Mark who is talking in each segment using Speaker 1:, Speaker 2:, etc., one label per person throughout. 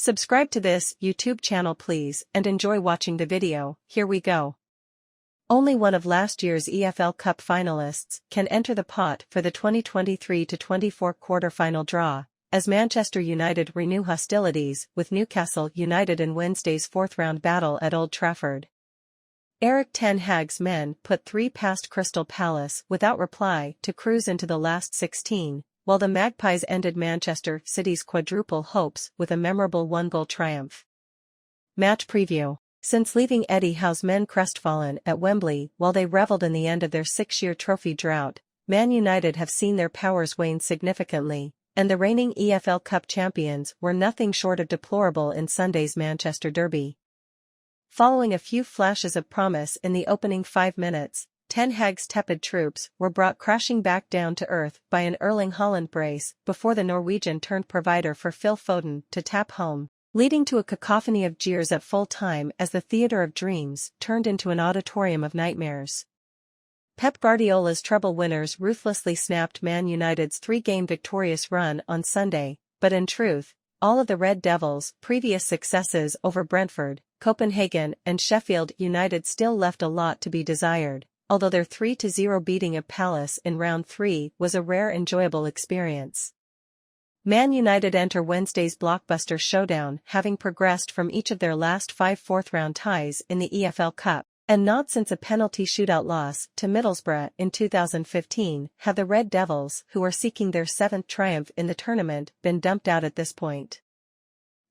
Speaker 1: Subscribe to this YouTube channel please and enjoy watching the video. Here we go. Only one of last year's EFL Cup finalists can enter the pot for the 2023-24 quarter-final draw, as Manchester United renew hostilities with Newcastle United in Wednesday's fourth-round battle at Old Trafford. Ten Hag's men put 3 past Crystal Palace without reply to cruise into the last 16, while the Magpies ended Manchester City's quadruple hopes with a memorable 1-goal triumph. Match preview. Since leaving Eddie Howe's men crestfallen at Wembley while they revelled in the end of their 6-year trophy drought, Man United have seen their powers wane significantly, and the reigning EFL Cup champions were nothing short of deplorable in Sunday's Manchester derby. Following a few flashes of promise in the opening 5 minutes, Ten Hag's tepid troops were brought crashing back down to earth by an Erling Haaland brace before the Norwegian turned provider for Phil Foden to tap home, leading to a cacophony of jeers at full time as the theatre of dreams turned into an auditorium of nightmares. Pep Guardiola's treble winners ruthlessly snapped Man United's 3-game victorious run on Sunday, but in truth, all of the Red Devils' previous successes over Brentford, Copenhagen and Sheffield United still left a lot to be desired, although their 3-0 beating of Palace in round 3 was a rare enjoyable experience. Man United enter Wednesday's blockbuster showdown having progressed from each of their last 5 fourth-round ties in the EFL Cup, and not since a penalty shootout loss to Middlesbrough in 2015 have the Red Devils, who are seeking their 7th triumph in the tournament, been dumped out at this point.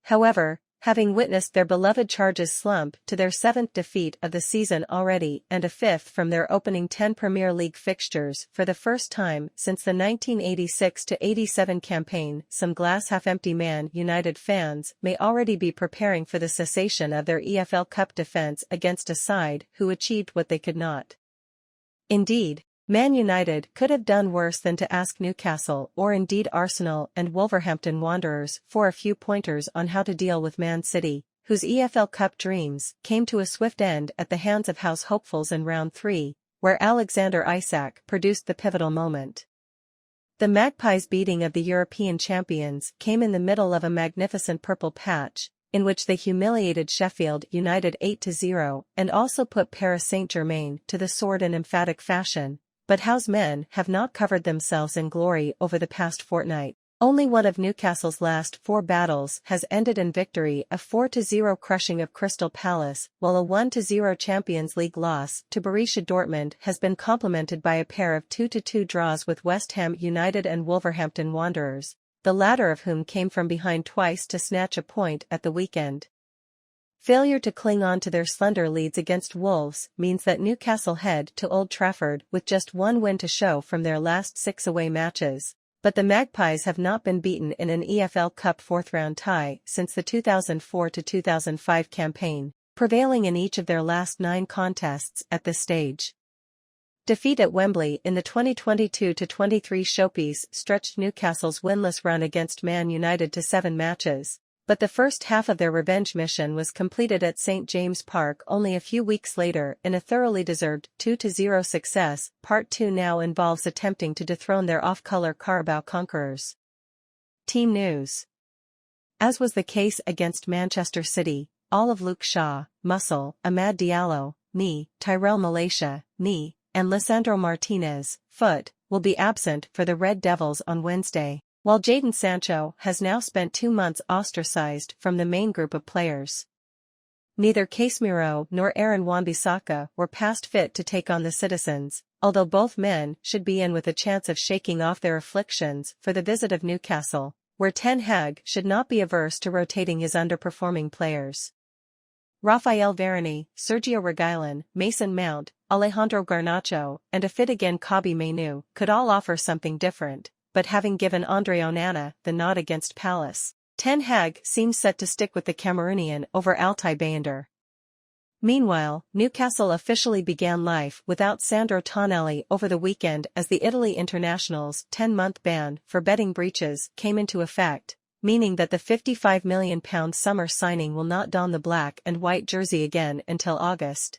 Speaker 1: However, having witnessed their beloved Charges slump to their 7th defeat of the season already and a 5th from their opening 10 Premier League fixtures for the first time since the 1986-87 campaign, some glass-half-empty Man United fans may already be preparing for the cessation of their EFL Cup defence against a side who achieved what they could not. Indeed, Man United could have done worse than to ask Newcastle or indeed Arsenal and Wolverhampton Wanderers for a few pointers on how to deal with Man City, whose EFL Cup dreams came to a swift end at the hands of House hopefuls in round 3, where Alexander Isak produced the pivotal moment. The Magpies' beating of the European champions came in the middle of a magnificent purple patch, in which they humiliated Sheffield United 8-0 and also put Paris Saint-Germain to the sword in emphatic fashion. But Howe's men have not covered themselves in glory over the past fortnight. Only one of Newcastle's last 4 battles has ended in victory, a 4-0 crushing of Crystal Palace, while a 1-0 Champions League loss to Borussia Dortmund has been complemented by a pair of 2-2 draws with West Ham United and Wolverhampton Wanderers, the latter of whom came from behind twice to snatch a point at the weekend. Failure to cling on to their slender leads against Wolves means that Newcastle head to Old Trafford with just 1 win to show from their last 6 away matches, but the Magpies have not been beaten in an EFL Cup fourth-round tie since the 2004-2005 campaign, prevailing in each of their last 9 contests at this stage. Defeat at Wembley in the 2022-23 showpiece stretched Newcastle's winless run against Man United to 7 matches. But the first half of their revenge mission was completed at St James Park only a few weeks later in a thoroughly deserved 2-0 success. Part 2 now involves attempting to dethrone their off-colour Carabao conquerors. Team news. As was the case against Manchester City, all of Luke Shaw, muscle, Amad Diallo, knee, Tyrell Malacia, knee, and Lisandro Martinez, foot, will be absent for the Red Devils on Wednesday, while Jadon Sancho has now spent 2 months ostracised from the main group of players. Neither Casemiro nor Aaron Wan-Bissaka were past fit to take on the citizens, although both men should be in with a chance of shaking off their afflictions for the visit of Newcastle, where Ten Hag should not be averse to rotating his underperforming players. Raphael Varane, Sergio Reguilon, Mason Mount, Alejandro Garnacho, and a fit-again Kobbie Mainoo could all offer something different. But having given Andre Onana the nod against Palace, Ten Hag seems set to stick with the Cameroonian over Altay Bayindir. Meanwhile, Newcastle officially began life without Sandro Tonali over the weekend as the Italy international's 10-month ban for betting breaches came into effect, meaning that the £55 million summer signing will not don the black and white jersey again until August.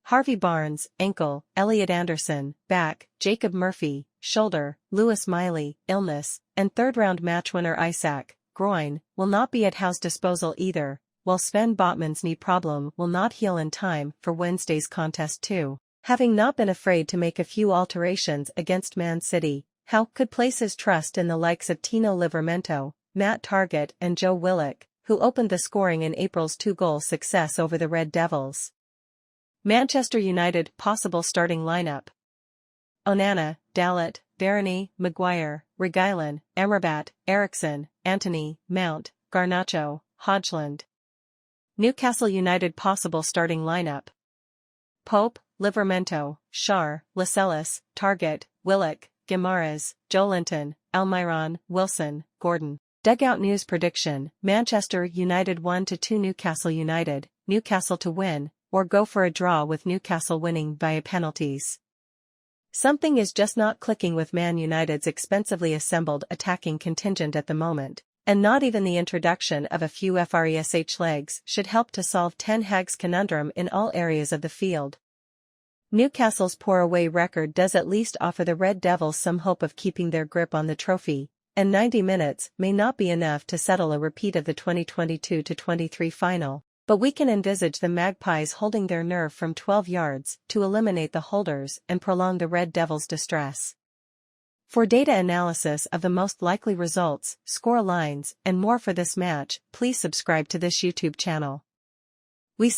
Speaker 1: Harvey Barnes, ankle, Elliot Anderson, back, Jacob Murphy, shoulder, Lewis Miley, illness, and third-round match winner Isak, groin, will not be at Howe's disposal either, while Sven Botman's knee problem will not heal in time for Wednesday's contest too. Having not been afraid to make a few alterations against Man City, Howe could place his trust in the likes of Tino Livramento, Matt Targett and Joe Willock, who opened the scoring in April's 2-goal success over the Red Devils. Manchester United possible starting lineup: Onana, Dalot, Varane, Maguire, Reguilon, Amrabat, Eriksen, Antony, Mount, Garnacho, Hodgland. Newcastle United possible starting lineup: Pope, Livramento, Schär, Lascelles, Targett, Willock, Guimaraes, Joelinton, Almiron, Wilson, Gordon. Dugout news prediction: Manchester United 1-2 Newcastle United, Newcastle to win, or go for a draw with Newcastle winning via penalties. Something is just not clicking with Man United's expensively assembled attacking contingent at the moment, and not even the introduction of a few fresh legs should help to solve Ten Hag's conundrum in all areas of the field. Newcastle's poor away record does at least offer the Red Devils some hope of keeping their grip on the trophy, and 90 minutes may not be enough to settle a repeat of the 2022-23 final, but we can envisage the Magpies holding their nerve from 12 yards to eliminate the holders and prolong the Red Devils' distress. For data analysis of the most likely results, score lines, and more for this match, please subscribe to this YouTube channel. We